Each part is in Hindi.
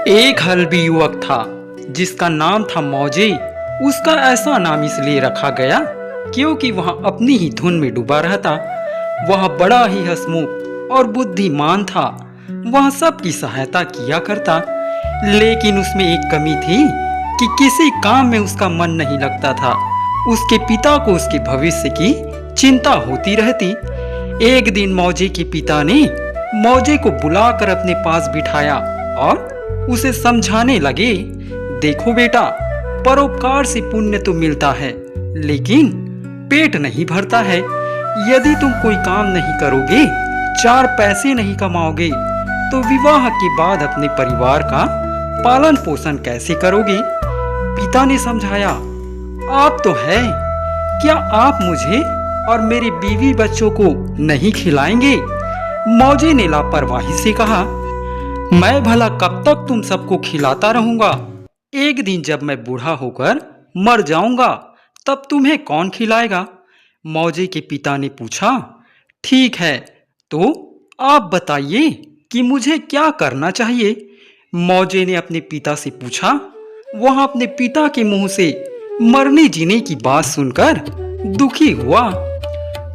एक हल्बी युवक था जिसका नाम था मौजे। उसका ऐसा नाम इसलिए रखा गया क्योंकि वह अपनी ही धुन में डूबा रहता। वह बड़ा ही हंसमुख और बुद्धिमान था। वह सबकी सहायता किया करता, लेकिन उसमें एक कमी थी कि किसी काम में उसका मन नहीं लगता था। उसके पिता को उसके भविष्य की चिंता होती रहती। एक दिन मौजे के पिता ने मौजे को बुलाकर अपने पास बिठाया और उसे समझाने लगे, देखो बेटा, परोपकार से पुण्य तो मिलता है, लेकिन पेट नहीं भरता है। यदि तुम कोई काम नहीं करोगे, चार पैसे नहीं कमाओगे, तो विवाह के बाद अपने परिवार का पालन पोषण कैसे करोगे? पिता ने समझाया, आप तो है, क्या आप मुझे और मेरे बीवी बच्चों को नहीं खिलाएंगे? मौजे ने लापरवाही से कहा, मैं भला कब तक तुम सबको खिलाता रहूंगा? एक दिन जब मैं बूढ़ा होकर मर जाऊंगा, तब तुम्हें कौन खिलाएगा? मौजे के पिता ने पूछा, ठीक है, तो आप बताइए कि मुझे क्या करना चाहिए? मौजे ने अपने पिता से पूछा। वह अपने पिता के मुंह से मरने जीने की बात सुनकर दुखी हुआ।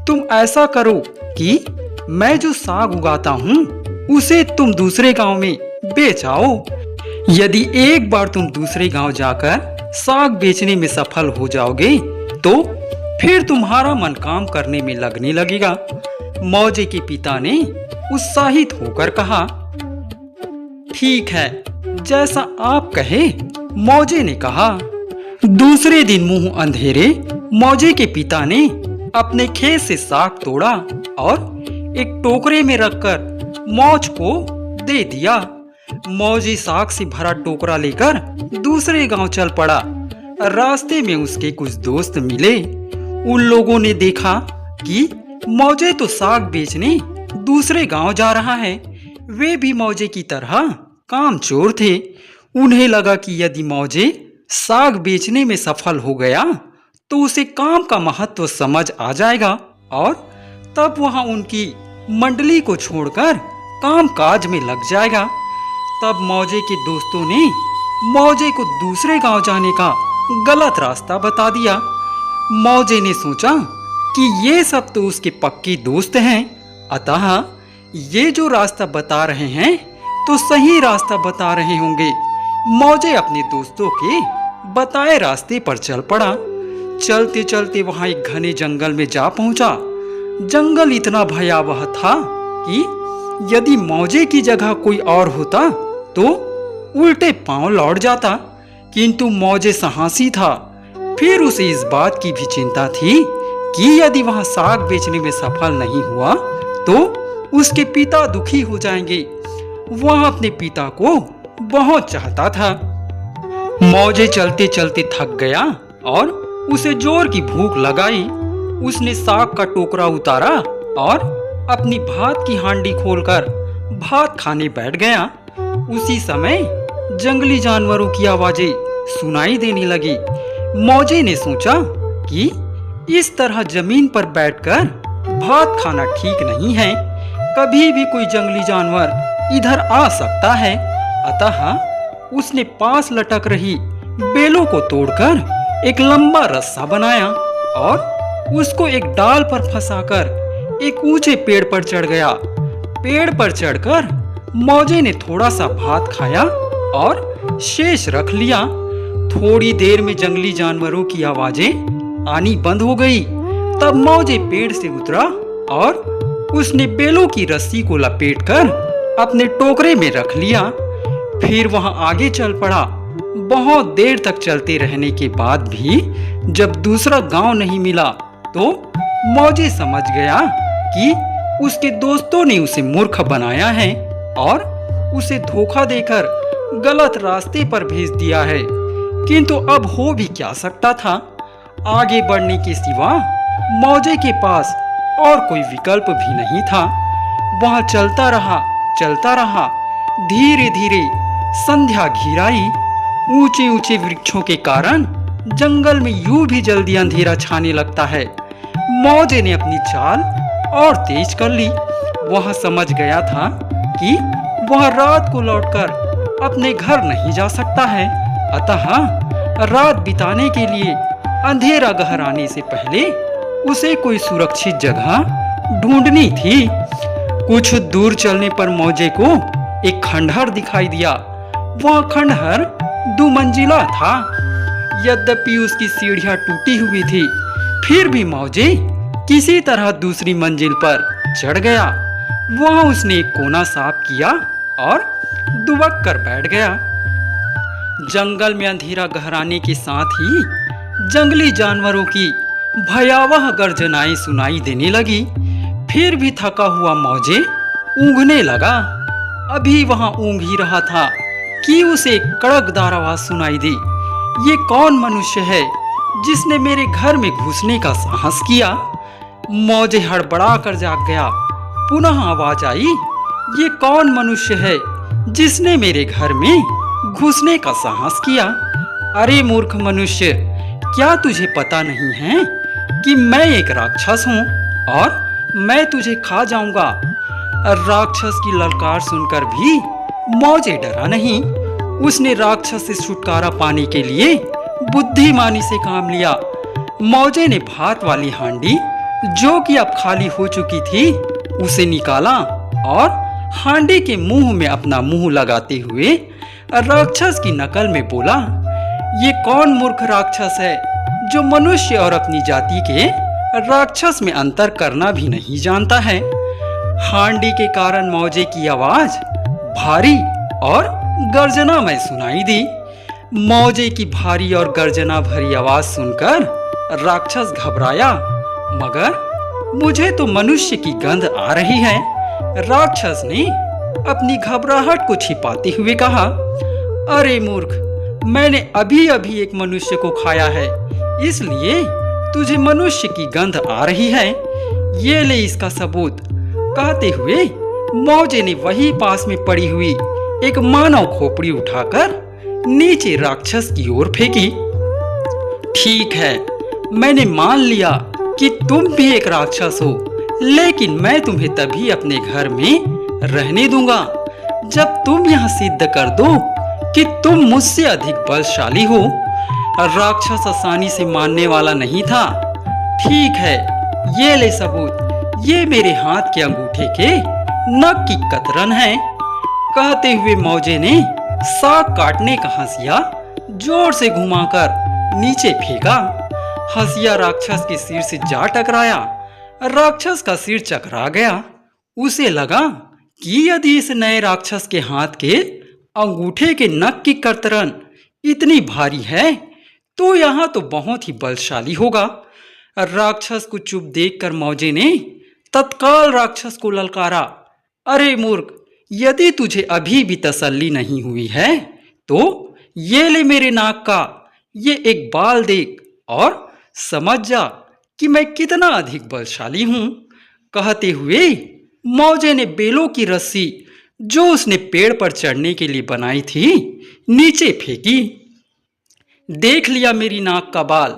तुम ऐसा करो कि मैं जो साग उगाता हूँ उसे तुम दूसरे गांव में बेच आओ। यदि एक बार तुम दूसरे गांव जाकर साग बेचने में सफल हो जाओगे, तो फिर तुम्हारा मन काम करने में लगने लगेगा। मौजे के पिता ने उत्साहित होकर कहा, ठीक है, जैसा आप कहे। मौजे ने कहा। दूसरे दिन मुंह अंधेरे मौजे के पिता ने अपने खेत से साग तोड़ा और एक टोकरे में रखकर मौज को दे दिया। मौजी साग से भरा टोकरा लेकर दूसरे गांव चल पड़ा। रास्ते में उसके कुछ दोस्त मिले। उन लोगों ने देखा कि मौजे तो साग बेचने दूसरे गांव जा रहा है। वे भी मौजे की तरह कामचोर थे। उन्हें लगा कि यदि मौजे साग बेचने में सफल हो गया तो उसे काम का महत्व समझ आ जाएगा और तब वह उनकी मंडली को छोड़कर काम काज में लग जाएगा। तब मौजे के दोस्तों ने मौजे को दूसरे गांव जाने का गलत रास्ता बता दिया। मौजे ने सोचा कि ये सब तो उसके पक्के दोस्त हैं, अतः ये जो रास्ता बता रहे हैं तो सही रास्ता बता रहे होंगे। मौजे अपने दोस्तों के बताए रास्ते पर चल पड़ा। चलते चलते वहां एक घने जंगल में जा पहुंचा। जंगल इतना भयावह था कि यदि मौजे की जगह कोई और होता तो उल्टे पांव लौट जाता, किंतु मौजे साहसी था। फिर उसे इस बात की भी चिंता थी कि यदि वह साग बेचने में सफल नहीं हुआ तो उसके पिता दुखी हो जाएंगे। वह अपने पिता को बहुत चाहता था। मौजे चलते चलते थक गया और उसे जोर की भूख लगाई। उसने साग का टोकरा उतारा और अपनी भात की हांडी खोलकर भात खाने बैठ गया। उसी समय जंगली जानवरों की आवाजें सुनाई देने लगी। मौजे ने सोचा कि इस तरह जमीन पर बैठकर भात खाना ठीक नहीं है। कभी भी कोई जंगली जानवर इधर आ सकता है। अतः उसने पास लटक रही बेलों को तोड़कर एक लंबा रस्सा बनाया और उसको एक डाल पर फंसाकर एक ऊंचे पेड़ पर चढ़ गया। पेड़ पर चढ़कर मौजे ने थोड़ा सा भात खाया और शेष रख लिया। थोड़ी देर में जंगली जानवरों की आवाजें आनी बंद हो गई। तब मौजे पेड़ से उतरा और उसने बेलों की रस्सी को लपेटकर अपने टोकरे में रख लिया। फिर वहां आगे चल पड़ा। बहुत देर तक चलते रहने के बाद भी जब दूसरा गांव नहीं मिला तो मौजे समझ गया कि उसके दोस्तों ने उसे मूर्ख बनाया है और उसे धोखा देकर गलत रास्ते पर भेज दिया है। किंतु अब हो भी क्या सकता था? आगे बढ़ने के सिवा मौजे के पास और कोई विकल्प भी नहीं था। वह चलता रहा। धीरे धीरे संध्या घिर आई। ऊंचे ऊंचे वृक्षों के कारण जंगल में यूं भी जल्दी अंधेरा छाने लगता है। मौजे ने अपनी चाल और तेज कर ली। वह समझ गया था कि वह रात को लौटकर अपने घर नहीं जा सकता है, अतः रात बिताने के लिए अंधेरा गहराने से पहले उसे कोई सुरक्षित जगह ढूंढनी थी। कुछ दूर चलने पर मौजे को एक खंडहर दिखाई दिया। वह खंडहर 2 मंजिला था। यद्यपि उसकी सीढ़ियां टूटी हुई थी, फिर भी मौजे किसी तरह दूसरी मंजिल पर चढ़ गया। वहां उसने एक कोना साफ किया और दुबक कर बैठ गया। जंगल में अंधेरा गहराने के साथ ही जंगली जानवरों की भयावह गर्जनाएं सुनाई देने लगी। फिर भी थका हुआ मौजे ऊँघने लगा। अभी वहां ऊँघ ही रहा था कि उसे एक कड़कदार आवाज सुनाई दी। ये कौन मनुष्य है जिसने मेरे घर में घुसने का साहस किया? मौजे हड़बड़ा कर जाग गया। पुनः आवाज आई, ये कौन मनुष्य है जिसने मेरे घर में घुसने का साहस किया? अरे मूर्ख मनुष्य, क्या तुझे पता नहीं है कि मैं एक राक्षस हूँ और मैं तुझे खा जाऊंगा? राक्षस की ललकार सुनकर भी मौजे डरा नहीं। उसने राक्षस से छुटकारा पाने के लिए बुद्धिमानी से काम लिया। मौजे ने भात वाली हांडी, जो कि अब खाली हो चुकी थी, उसे निकाला और हांडी के मुंह में अपना मुंह लगाते हुए राक्षस की नकल में बोला, ये कौन मूर्ख राक्षस है जो मनुष्य और अपनी जाति के राक्षस में अंतर करना भी नहीं जानता है? हांडी के कारण मौजे की आवाज भारी और गर्जनामय सुनाई दी। मौजे की भारी और गर्जना भरी आवाज सुनकर राक्षस घबराया, मगर मुझे तो मनुष्य की गंध आ रही है। राक्षस ने अपनी घबराहट को छिपाते हुए कहा, अरे मूर्ख, मैंने अभी अभी एक मनुष्य को खाया है, इसलिए तुझे मनुष्य की गंध आ रही है। ये ले इसका सबूत। कहते हुए मौजे ने वही पास में पड़ी हुई एक मानव खोपड़ी उठाकर नीचे राक्षस की ओर फेंकी। ठीक है, मैंने मान लिया कि तुम भी एक राक्षस हो, लेकिन मैं तुम्हें तभी अपने घर में रहने दूंगा जब तुम यह सिद्ध कर दो कि तुम मुझसे अधिक बलशाली हो। राक्षस आसानी से मानने वाला नहीं था। ठीक है, ये ले सबूत। ये मेरे हाथ के अंगूठे के नख की कतरन है। कहते हुए मौजे ने साग काटने का हंसिया जोर से घुमाकर नीचे फेंका। हंसिया राक्षस के सिर से जा टकराया। राक्षस का सिर चकरा गया। उसे लगा कि यदि इस नए राक्षस के हाथ के अंगूठे के नख की कतरन इतनी भारी है तो यहाँ तो बहुत ही बलशाली होगा। राक्षस को चुप देखकर मौजे ने तत्काल राक्षस को ललकारा, अरे मूर्ख, यदि तुझे अभी भी तसल्ली नहीं हुई है तो ये ले मेरे नाक का ये एक बाल देख और समझ जा कि मैं कितना अधिक बलशाली हूं। कहते हुए मौजे ने बेलों की रस्सी जो उसने पेड़ पर चढ़ने के लिए बनाई थी नीचे फेंकी। देख लिया मेरी नाक का बाल,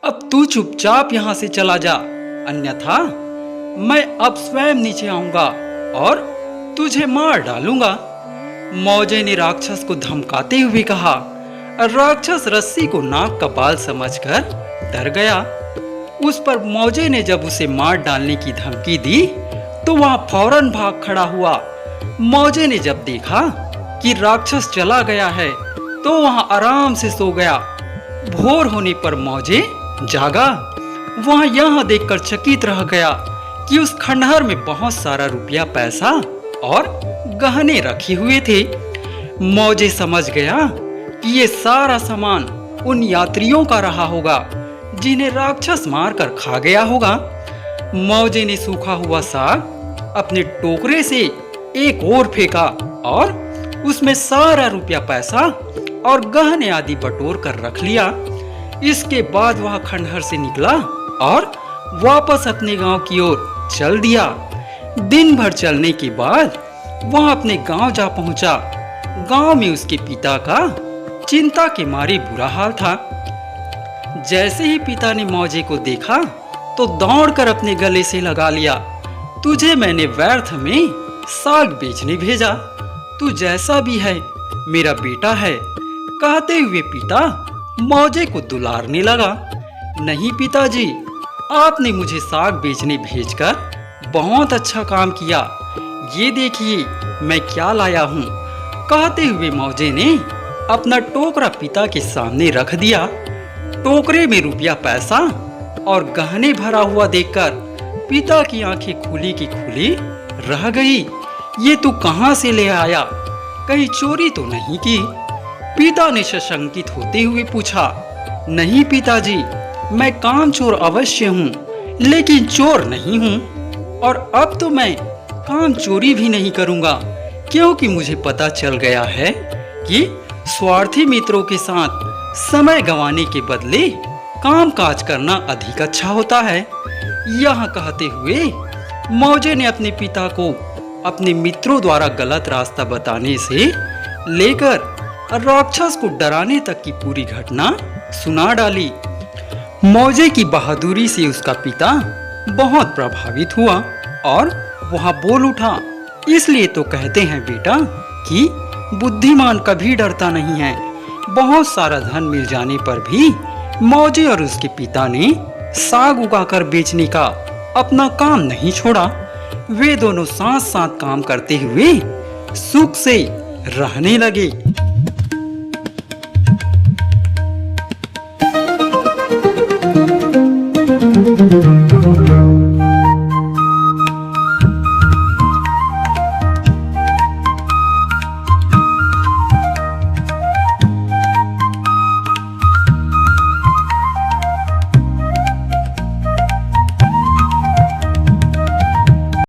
अब तू चुपचाप यहां से चला जा, अन्यथा मैं अब स्वयं नीचे आऊंगा और तुझे मार डालूंगा। मौजे ने राक्षस को धमकाते हुए कहा। राक्षस रस्सी को नाक का बाल समझकर डर गया। उस पर मौजे ने जब उसे मार डालने की धमकी दी तो वहां फौरन भाग खड़ा हुआ। मौजे ने जब देखा कि राक्षस चला गया है तो वहां आराम से सो गया। भोर होने पर मौजे जागा। वहां यह देखकर चकित रह गया कि उस खंडहर में बहुत सारा रुपया, पैसा और गहने रखे हुए थे। मौजे समझ गया कि ये सारा सामान उन यात्रियों का रहा होगा जिन्हें राक्षस मारकर खा गया होगा। मौजे ने सूखा हुआ साग अपने टोकरे से एक ओर फेंका और उसमें सारा रुपया, पैसा और गहने आदि बटोर कर रख लिया। इसके बाद वह खंडहर से निकला और वापस अपने गांव की ओर चल दिया। दिन भर चलने के बाद वह अपने गांव जा पहुंचा। गांव में उसके पिता का चिंता के मारे बुरा हाल था। जैसे ही पिता ने मौजे को देखा तो दौड़कर अपने गले से लगा लिया, तुझे मैंने व्यर्थ में साग बेचने भेजा। तू जैसा भी है मेरा बेटा है, कहते हुए पिता मौजे को दुलारने लगा। नहीं पिताजी, आपने मुझे साग बेचने भेजकर बहुत अच्छा काम किया। ये देखिए मैं क्या लाया हूँ। कहते हुए मौजे ने अपना टोकरा पिता के सामने रख दिया। टोकरे में रुपया पैसा और गहने भरा हुआ देखकर पिता की आंखें खुली की खुली रह गई। ये तू कहाँ से ले आया? कहीं चोरी तो नहीं की? पिता ने सशंकित होते हुए पूछा। नहीं पिताजी, मैं कामचोर अवश्य हूँ, लेकिन चोर नहीं हूँ। और अब तो मैं काम चोरी भी नहीं करूँगा, क्योंकि मुझे पता चल गया है कि स्वार्थी मित्रों के साथ समय गंवाने के बदले काम काज करना अधिक अच्छा होता है। यह कहते हुए मौजे ने अपने पिता को अपने मित्रों द्वारा गलत रास्ता बताने से लेकर राक्षस को डराने तक की पूरी घटना सुना डाली। मौजे की बहादुरी से उसका पिता बहुत प्रभावित हुआ और वह बोल उठा। इसलिए तो कहते हैं बेटा कि बुद्धिमान कभी डरता नहीं है। बहुत सारा धन मिल जाने पर भी मौजे और उसके पिता ने साग उगाकर बेचने का अपना काम नहीं छोड़ा। वे दोनों साथ साथ काम करते हुए सुख से रहने लगे।